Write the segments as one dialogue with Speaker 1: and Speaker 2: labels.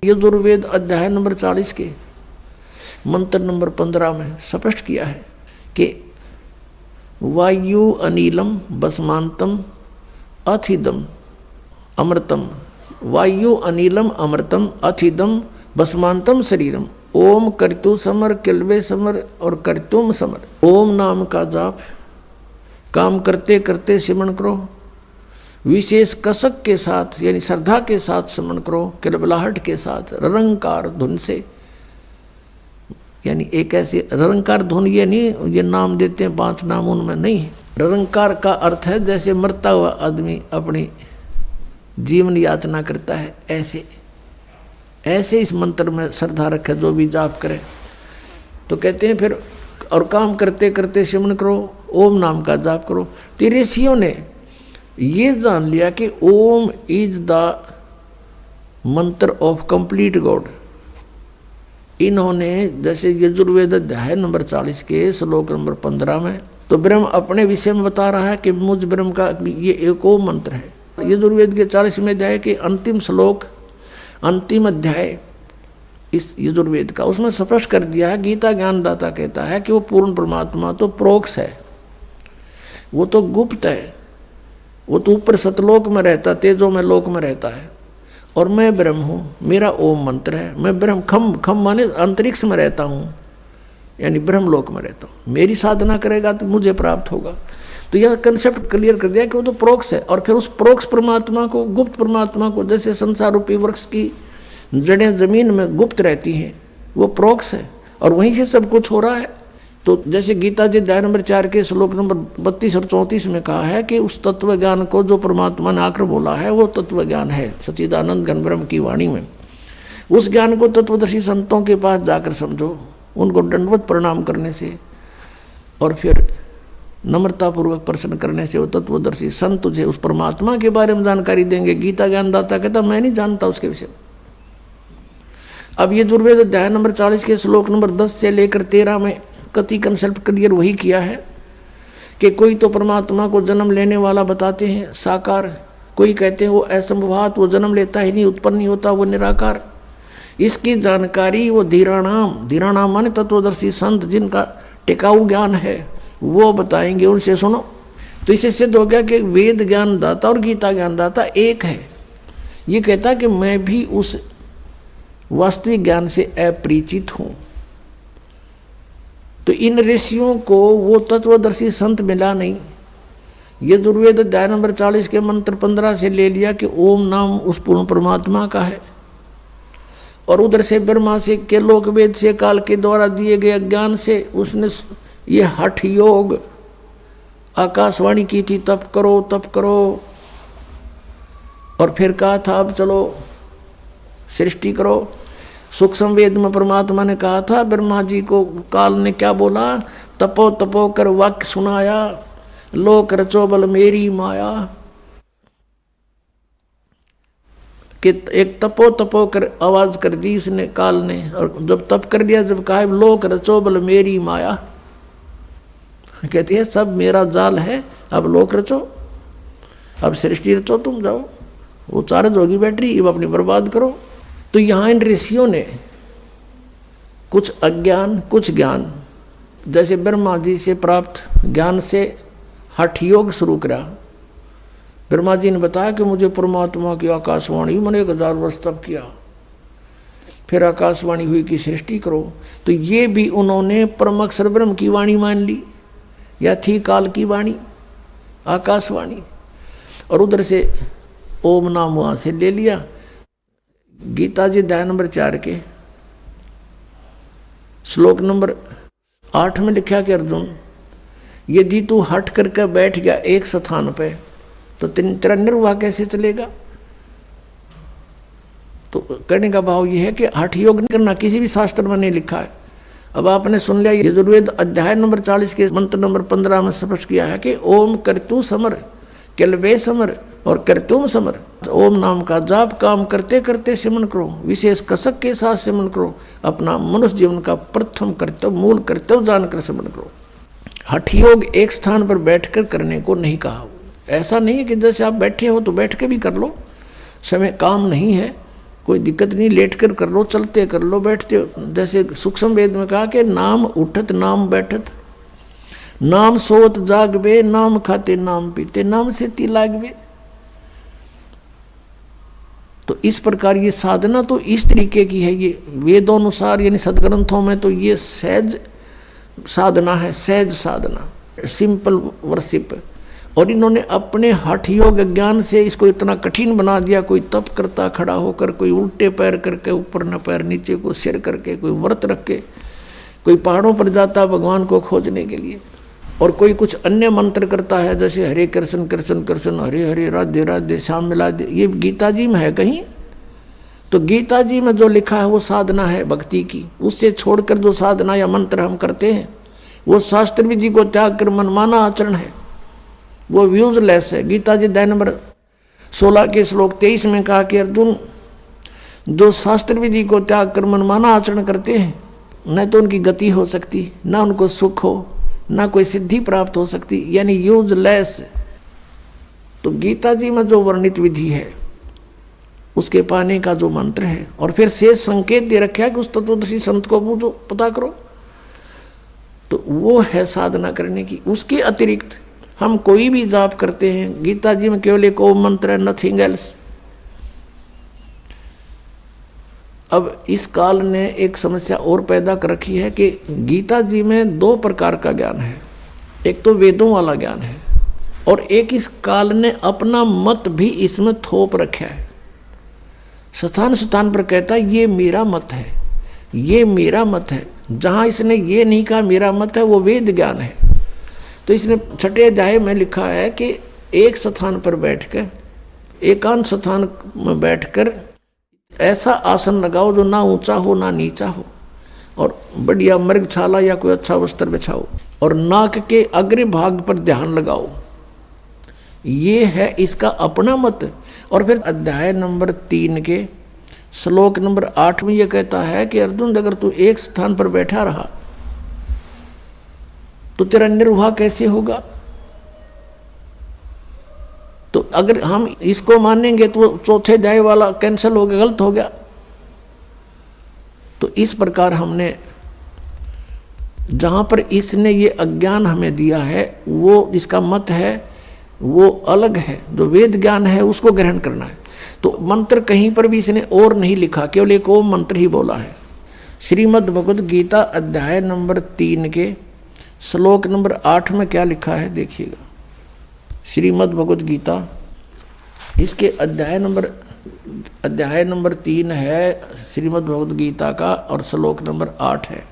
Speaker 1: यजुर्वेद अध्याय नंबर 40 के मंत्र नंबर 15 में स्पष्ट किया है कि वायु अनिलम बसमांतम अथिदम अमृतम, वायु अनिलम अमृतम अथिदम बसमांतम शरीरम, ओम कर्तु समर किलवे समर और कर्तुम समर। ओम नाम का जाप काम करते करते सिमरण करो, विशेष कसक के साथ यानी श्रद्धा के साथ सिमरण करो, किलबलाहट के साथ ररंकार धुन से, यानी एक ऐसी ररंकार धुन, ये नहीं ये नाम देते हैं 5 नाम उनमें नहीं है। ररंकार का अर्थ है जैसे मरता हुआ आदमी अपनी जीवन याचना करता है, ऐसे इस मंत्र में श्रद्धा रखे जो भी जाप करे। तो कहते हैं फिर और काम करते करते सिमरण करो, ओम नाम का जाप करो। तो ऋषियों ने ये जान लिया कि ओम इज द मंत्र ऑफ कंप्लीट गॉड। इन्होंने जैसे यजुर्वेद अध्याय नंबर 40 के श्लोक नंबर 15 में तो ब्रह्म अपने विषय में बता रहा है कि मुझ ब्रह्म का ये एक ओम मंत्र है। यजुर्वेद के 40वें अध्याय के अंतिम श्लोक अंतिम अध्याय इस यजुर्वेद का, उसमें स्पष्ट कर दिया है, गीता ज्ञानदाता कहता है कि वो पूर्ण परमात्मा तो प्रोक्ष है, वो तो गुप्त है, वो तो ऊपर सतलोक में रहता, तेजों में लोक में रहता है, और मैं ब्रह्म हूँ, मेरा ओम मंत्र है। मैं ब्रह्म खम माने अंतरिक्ष में रहता हूँ, यानी ब्रह्मलोक में रहता हूँ। मेरी साधना करेगा तो मुझे प्राप्त होगा। तो यह कंसेप्ट क्लियर कर दिया कि वो तो प्रोक्ष है। और फिर उस प्रोक्ष परमात्मा को, गुप्त परमात्मा को, जैसे संसार रूपी वृक्ष की जड़ें जमीन में गुप्त रहती हैं, वो प्रोक्ष है और वहीं से सब कुछ हो रहा है। तो जैसे गीता जी अध्याय नंबर 4 के श्लोक नंबर 32 और 34 में कहा है कि उस तत्व ज्ञान को जो परमात्मा ने आकर बोला है वो तत्व ज्ञान है, सच्चिदानंद घन ब्रह्म की वाणी में। उस ज्ञान को तत्वदर्शी संतों के पास जाकर समझो, उनको दंडवत प्रणाम करने से और फिर नम्रतापूर्वक प्रश्न करने से वो तत्वदर्शी संत तुझे उस परमात्मा के बारे में जानकारी देंगे। गीता ज्ञानदाता कहता मैं नहीं जानता उसके विषय में। अब ये यजुर्वेद अध्याय नंबर 40 के श्लोक नंबर 10 से लेकर 13 में कति कंसेप्ट क्लियर वही किया है कि कोई तो परमात्मा को जन्म लेने वाला बताते हैं, साकार, कोई कहते हैं वो असंभवात, वो जन्म लेता ही नहीं, उत्पन्न नहीं होता, वो निराकार। इसकी जानकारी वो धीराणाम माने तत्वदर्शी संत जिनका टिकाऊ ज्ञान है वो बताएंगे, उनसे सुनो। तो इससे सिद्ध हो गया कि वेद ज्ञानदाता और गीता ज्ञानदाता एक है। ये कहता कि मैं भी उस वास्तविक ज्ञान से अपरिचित हूँ। तो इन ऋषियों को वो तत्वदर्शी संत मिला नहीं। यजुर्वेद अध्याय नंबर 40 के मंत्र 15 से ले लिया कि ओम नाम उस पूर्ण परमात्मा का है, और उधर से ब्रह्मा से के लोक वेद से काल के द्वारा दिए गए ज्ञान से उसने ये हठ योग आकाशवाणी की थी, तप करो तप करो, और फिर कहा था अब चलो सृष्टि करो। सूक्ष्म वेद में परमात्मा ने कहा था ब्रह्मा जी को, काल ने क्या बोला, तपो तपो कर वाक्य सुनाया, लोक रचो बल मेरी माया। कि एक तपो तपो कर आवाज कर दी उसने काल ने, और जब तप कर दिया, जब कहा लोक रचो बल मेरी माया, कहती है सब मेरा जाल है, अब लोक रचो, अब सृष्टि रचो, तुम जाओ, वो चार्ज होगी बैटरी, अब अपनी बर्बाद करो। तो यहाँ इन ऋषियों ने कुछ अज्ञान कुछ ज्ञान, जैसे ब्रह्मा जी से प्राप्त ज्ञान से हठ योग शुरू करा। ब्रह्मा जी ने बताया कि मुझे परमात्मा की आकाशवाणी, मैंने 1000 वर्ष तप किया, फिर आकाशवाणी हुई कि सृष्टि करो। तो ये भी उन्होंने परम अक्षर ब्रह्म की वाणी मान ली, या थी काल की वाणी आकाशवाणी, और उधर से ओम नाम वहाँ से ले लिया। गीता जी अध्याय नंबर 4 के श्लोक नंबर 8 में लिखा कि अर्जुन, यदि तू हट करके बैठ गया एक स्थान पे तो तेरा निर्वाह कैसे चलेगा। तो कहने का भाव यह है कि हठ योग नहीं करना, किसी भी शास्त्र में नहीं लिखा है। अब आपने सुन लिया, यजुर्वेद अध्याय नंबर 40 के मंत्र नंबर 15 में स्पष्ट किया है कि ओम कर्तु समर किलवे समर और कर्तुम समर। ओम नाम का जाप काम करते करते सिमरण करो, विशेष कसक के साथ सिमरण करो, अपना मनुष्य जीवन का प्रथम कर्तव्य मूल कर्तव्य जानकर सिमरण करो। हठ योग एक स्थान पर बैठकर करने को नहीं कहा। ऐसा नहीं है कि जैसे आप बैठे हो तो बैठ के भी कर लो, समय काम नहीं है, कोई दिक्कत नहीं, लेट कर लो, चलते कर लो, बैठते हो। जैसे सूक्ष्म वेद में कहा कि नाम उठत नाम बैठत, नाम सोत जागबे, नाम खाते नाम पीते, नाम से ती लागबे। तो इस प्रकार ये साधना तो इस तरीके की है, ये वेदों अनुसार यानी सदग्रंथों में तो ये सहज साधना है, सहज साधना, सिंपल वर्शिप। और इन्होंने अपने हठ योग ज्ञान से इसको इतना कठिन बना दिया। कोई तप करता खड़ा होकर, कोई उल्टे पैर करके, ऊपर न पैर नीचे को सिर करके, कोई व्रत रख के, कोई पहाड़ों पर जाता भगवान को खोजने के लिए, और कोई कुछ अन्य मंत्र करता है जैसे हरे कृष्ण कृष्ण कृष्ण हरे हरे राधे राधे श्याम मिला दे। ये गीता जी में है कहीं? तो गीता जी में जो लिखा है वो साधना है भक्ति की। उससे छोड़कर जो साधना या मंत्र हम करते हैं वो शास्त्र विधि को त्याग कर मनमाना आचरण है, वो यूजलेस है। गीता जी अध्याय नंबर 16 के श्लोक 23 में कहा कि अर्जुन, जो शास्त्र विधि को त्याग कर मनमाना आचरण करते हैं न तो उनकी गति हो सकती, ना उनको सुख हो, ना कोई सिद्धि प्राप्त हो सकती, यानी यूजलेस। तो गीता जी में जो वर्णित विधि है उसके पाने का जो मंत्र है, और फिर शेष संकेत दे रखा है कि उस तत्वदर्शी संत को पूछो, पता करो, तो वो है साधना करने की। उसके अतिरिक्त हम कोई भी जाप करते हैं, गीता जी में केवल एक ओम मंत्र है, नथिंग एल्स। अब इस काल ने एक समस्या और पैदा कर रखी है कि गीता जी में 2 प्रकार का ज्ञान है। एक तो वेदों वाला ज्ञान है, और एक इस काल ने अपना मत भी इसमें थोप रखा है। स्थान स्थान पर कहता है ये मेरा मत है, ये मेरा मत है। जहाँ इसने ये नहीं कहा मेरा मत है, वो वेद ज्ञान है। तो इसने 6ठे अध्याय में लिखा है कि एक स्थान पर बैठकर, एकांत स्थान में बैठकर ऐसा आसन लगाओ जो ना ऊंचा हो ना नीचा हो, और बढ़िया मृगछाला या कोई अच्छा वस्त्र बिछाओ, और नाक के अग्र भाग पर ध्यान लगाओ। ये है इसका अपना मत। और फिर अध्याय नंबर 3 के श्लोक नंबर 8 में यह कहता है कि अर्जुन, अगर तू एक स्थान पर बैठा रहा तो तेरा निर्वाह कैसे होगा? तो अगर हम इसको मानेंगे तो 4थे अध्याय वाला कैंसिल हो गया, गलत हो गया। तो इस प्रकार हमने जहां पर इसने ये अज्ञान हमें दिया है, वो इसका मत है वो अलग है। जो वेद ज्ञान है उसको ग्रहण करना है। तो मंत्र कहीं पर भी इसने और नहीं लिखा, केवल एक ओम मंत्र ही बोला है। श्रीमद् भगवद गीता अध्याय नंबर 3 के श्लोक नंबर 8 में क्या लिखा है देखिएगा। श्रीमद् भगवद गीता, इसके अध्याय नंबर 3 है श्रीमद् भगवद गीता का, और श्लोक नंबर 8 है।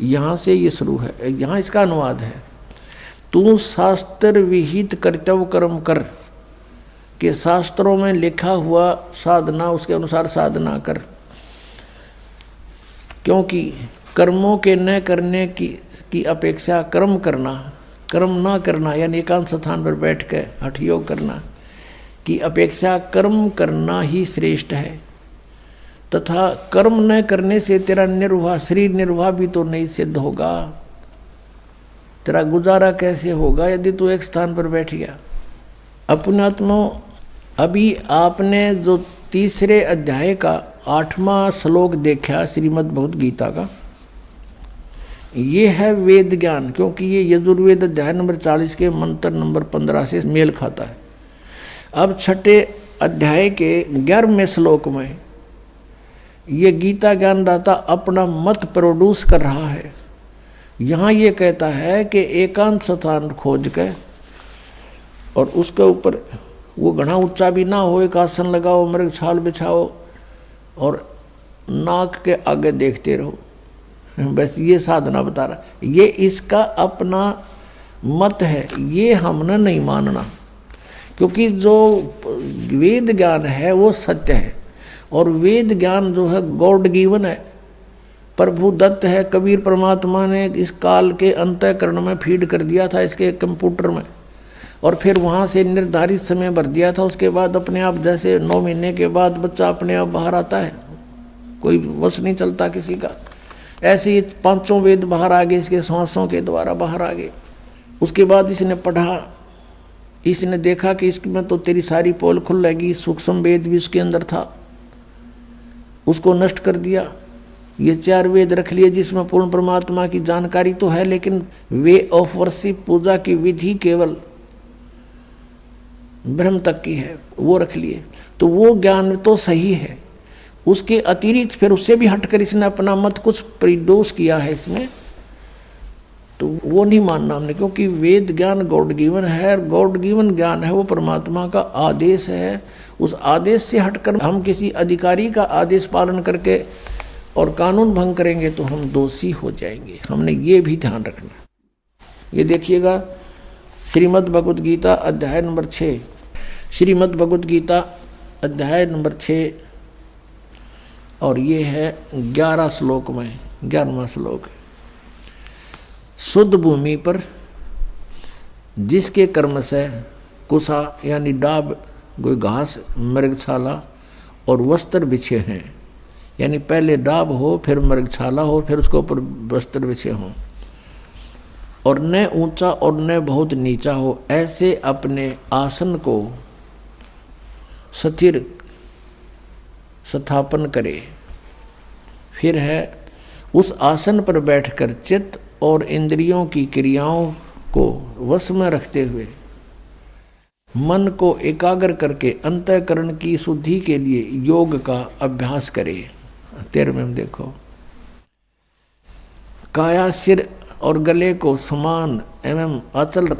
Speaker 1: यहाँ से ये शुरू है, यहाँ इसका अनुवाद है। तू शास्त्र विहित कर्तव्य कर्म कर, के शास्त्रों में लिखा हुआ साधना उसके अनुसार साधना कर, क्योंकि कर्मों के न करने की अपेक्षा कर्म करना, कर्म ना करना यानी एकांत स्थान पर बैठ कर हठ योग करना की अपेक्षा कर्म करना ही श्रेष्ठ है। तथा कर्म न करने से तेरा निर्वाह, शरीर निर्वाह भी तो नहीं सिद्ध होगा। तेरा गुजारा कैसे होगा यदि तू एक स्थान पर बैठ गया? अपनात्मा, अभी आपने जो 3रे अध्याय का 8वां श्लोक देखा श्रीमद् भगवद गीता का, ये है वेद ज्ञान, क्योंकि ये यजुर्वेद अध्याय नंबर 40 के मंत्र नंबर 15 से मेल खाता है। अब 6ठे अध्याय के 11वें श्लोक में ये गीता ज्ञानदाता अपना मत प्रोड्यूस कर रहा है। यहाँ ये कहता है कि एकांत स्थान खोज के, और उसके ऊपर वो घना ऊंचा भी ना हो, एक आसन लगाओ, मृग छाल बिछाओ, और नाक के आगे देखते रहो। बस ये साधना बता रहा। ये इसका अपना मत है, ये हमने नहीं मानना, क्योंकि जो वेद ज्ञान है वो सत्य है, और वेद ज्ञान जो है गॉड गिवन है, प्रभु दत्त है। कबीर परमात्मा ने इस काल के अंतःकरण में फीड कर दिया था इसके कंप्यूटर में, और फिर वहाँ से निर्धारित समय भर दिया था। उसके बाद अपने आप, जैसे 9 महीने के बाद बच्चा अपने आप बाहर आता है, कोई वश नहीं चलता किसी का, ऐसे ही 5 वेद बाहर आ गए, इसके सांसों के द्वारा बाहर आ गए। उसके बाद इसने पढ़ा, इसने देखा कि इसमें तो तेरी सारी पोल खुल लगेगी। सूक्ष्म वेद भी उसके अंदर था, उसको नष्ट कर दिया। ये 4 वेद रख लिए जिसमें पूर्ण परमात्मा की जानकारी तो है, लेकिन वे ऑफ वर्शिप, पूजा की विधि केवल ब्रह्म तक की है, वो रख लिए। तो वो ज्ञान तो सही है, उसके अतिरिक्त फिर उससे भी हटकर इसने अपना मत कुछ परिदोष किया है इसमें, तो वो नहीं मानना हमने, क्योंकि वेद ज्ञान गॉड गिवन है, गॉड गिवन ज्ञान है वो परमात्मा का आदेश है। उस आदेश से हटकर हम किसी अधिकारी का आदेश पालन करके और कानून भंग करेंगे तो हम दोषी हो जाएंगे। हमने ये भी ध्यान रखना। ये देखिएगा श्रीमद् भगवद गीता अध्याय नंबर 6, श्रीमद् भगवद गीता अध्याय नंबर 6 और ये है 11 श्लोक में 11वां श्लोक। शुद्ध भूमि पर जिसके कर्म से कुसा यानी डाब, कोई घास, मृगशाला और वस्त्र बिछे हैं, यानी पहले डाब हो, फिर मृगशाला हो, फिर उसके ऊपर वस्त्र बिछे हों, और न ऊंचा और न बहुत नीचा हो, ऐसे अपने आसन को स्थिर स्थापन करे। फिर है उस आसन पर बैठकर चित्त और इंद्रियों की क्रियाओं को वश में रखते हुए मन को एकाग्र करके अंतःकरण की शुद्धि के लिए योग का अभ्यास करे। 13 में देखो, काया, सिर और गले को समान एवं अचल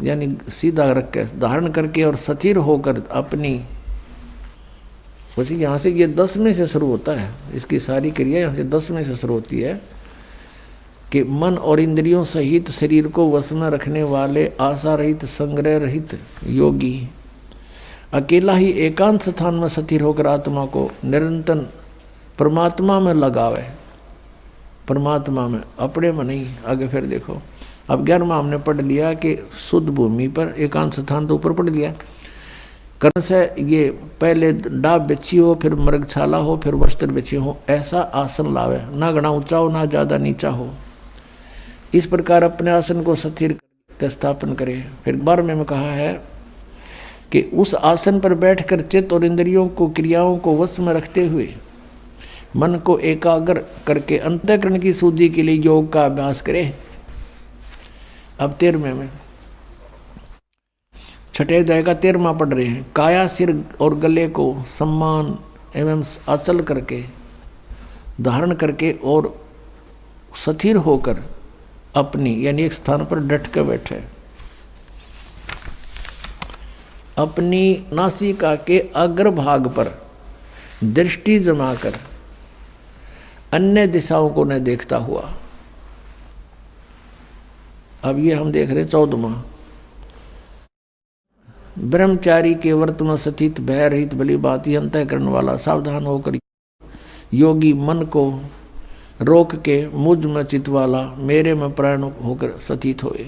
Speaker 1: यानी सीधा रख के धारण करके और स्थिर होकर अपनी, वैसे यहाँ से ये 10 में से शुरू होता है, इसकी सारी क्रिया यहाँ से 10 में से शुरू होती है कि मन और इंद्रियों सहित शरीर को वश में रखने वाले आशा रहित, संग्रह रहित योगी अकेला ही एकांत स्थान में स्थिर होकर आत्मा को निरंतर परमात्मा में लगावे। परमात्मा में, अपने में नहीं। आगे फिर देखो, अब 11वां हमने पढ़ लिया कि शुद्ध भूमि पर एकांत स्थान तो ऊपर पढ़ लिया। कर्म से ये पहले डाब बिछी हो, फिर मृगशाला हो, फिर वस्त्र बिछे हो, ऐसा आसन लावे, ना घना ऊंचा हो ना ज़्यादा नीचा हो। इस प्रकार अपने आसन को स्थिर कर स्थापन करे। फिर 12वें में कहा है कि उस आसन पर बैठकर चित्त और इंद्रियों को क्रियाओं को वश में रखते हुए मन को एकाग्र करके अंतःकरण की शुद्धि के लिए योग का अभ्यास करे। अब 13वें में, छठे अध्याय का 13वां पढ़ रहे हैं। काया, सिर और गले को सम्मान एवं अचल करके धारण करके और स्थिर होकर अपनी यानी एक स्थान पर डट कर बैठे। अपनी नासिका के अग्रभाग पर दृष्टि जमाकर अन्य दिशाओं को न देखता हुआ। अब ये हम देख रहे हैं 14वां, ब्रह्मचारी के व्रत में स्थित भय रहित भली भांति अंतःकरण वाला सावधान होकर योगी मन को रोक के मुझ में चित वाला मेरे में प्राण होकर स्थित होए।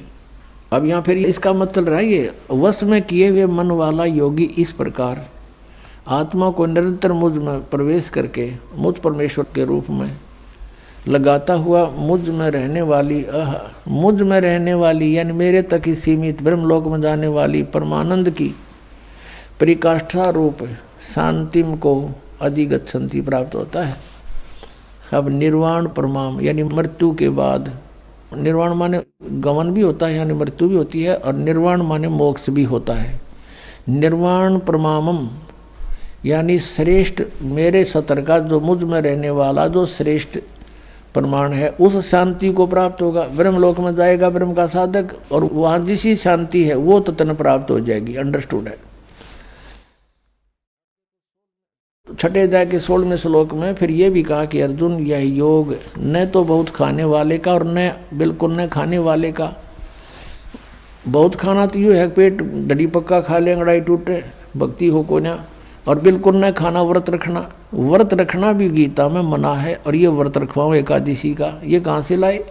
Speaker 1: अब यहाँ फिर इसका मतलब रहा ये वश में किए हुए मन वाला योगी इस प्रकार आत्मा को निरंतर मुझ में प्रवेश करके मुझ परमेश्वर के रूप में लगाता हुआ मुझ में रहने वाली यानी मेरे तक ही सीमित ब्रह्मलोक में जाने वाली परमानंद की परिकाष्ठा रूप शांतिम को अधिगच्छन्ति प्राप्त होता है। अब निर्वाण परमाम यानी मृत्यु के बाद, निर्वाण माने गमन भी होता है यानी मृत्यु भी होती है, और निर्वाण माने मोक्ष भी होता है। निर्वाण परमामम यानी श्रेष्ठ मेरे सतर का जो मुझ में रहने वाला जो श्रेष्ठ प्रमाण है, उस शांति को प्राप्त होगा। ब्रह्मलोक में जाएगा ब्रह्म का साधक, और वहाँ जिसी शांति है वो ततन प्राप्त हो जाएगी। अंडरस्टूड है। छठे अध्याय के 16वें श्लोक में फिर ये भी कहा कि अर्जुन यह योग न तो बहुत खाने वाले का और न बिल्कुल न खाने वाले का। बहुत खाना तो यूँ है पेट डडी पक्का खा ले अंगड़ाई टूटे, भक्ति हो को ना। और बिल्कुल न खाना, व्रत रखना। व्रत रखना भी गीता में मना है, और ये व्रत रखवाओ एकादशी का, ये कहाँ से लाए।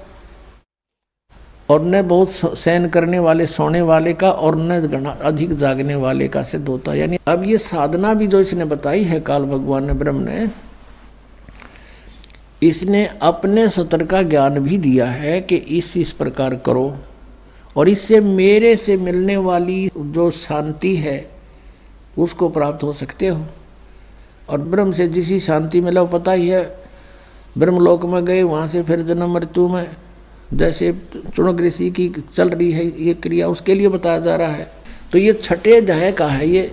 Speaker 1: और न बहुत सहन करने वाले सोने वाले का, और न अधिक जागने वाले का सिद्ध होता। यानी अब ये साधना भी जो इसने बताई है काल भगवान ने, ब्रह्म ने, इसने अपने सतर का ज्ञान भी दिया है कि इस प्रकार करो, और इससे मेरे से मिलने वाली जो शांति है उसको प्राप्त हो सकते हो। और ब्रह्म से जिसी शांति मिला वो पता ही है। ब्रह्मलोक में गए, वहाँ से फिर जन्म मृत्यु में जैसे चुनक ऋषि की चल रही है ये क्रिया, उसके लिए बताया जा रहा है। तो ये छठे अध्याय का है, ये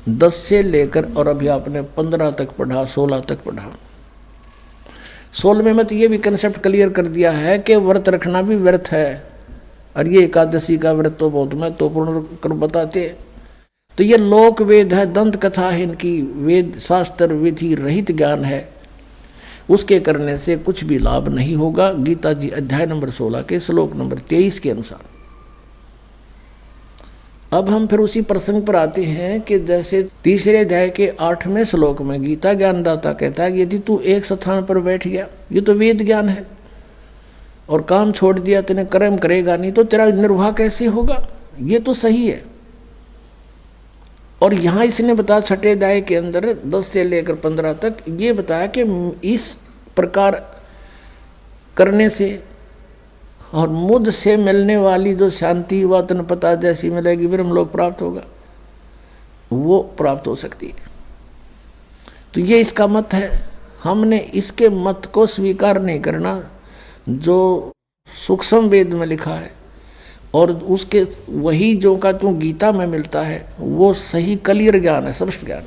Speaker 1: 10 से लेकर और अभी आपने 15 तक पढ़ा, 16 तक पढ़ा। 16वें में तो ये भी कंसेप्ट क्लियर कर दिया है कि व्रत रखना भी व्यर्थ है, और ये एकादशी का व्रत तो बहुत महत्वपूर्ण कर बताते। तो ये लोक वेद है, दंत कथा है, इनकी वेद शास्त्र विधि रहित ज्ञान है, उसके करने से कुछ भी लाभ नहीं होगा। गीता जी अध्याय नंबर 16 के श्लोक नंबर 23 के अनुसार। अब हम फिर उसी प्रसंग पर आते हैं कि जैसे तीसरे अध्याय के 8वें श्लोक में गीता ज्ञानदाता कहता है, यदि तू एक स्थान पर बैठ गया, ये तो वेद ज्ञान है, और काम छोड़ दिया, तेने कर्म करेगा नहीं, तो तेरा निर्वाह कैसे होगा? ये तो सही है। और यहाँ इसने बताया छठे अध्याय के अंदर 10 से लेकर 15 तक ये बताया कि इस प्रकार करने से और मुझ से मिलने वाली जो शांति व तनपता जैसी मिलेगी, ब्रह्मलोक प्राप्त होगा, वो प्राप्त हो सकती है। तो ये इसका मत है। हमने इसके मत को स्वीकार नहीं करना जो सूक्ष्म वेद में लिखा है, और उसके वही जो का तो गीता में मिलता है, वो सही क्लियर ज्ञान है, स्पष्ट ज्ञान।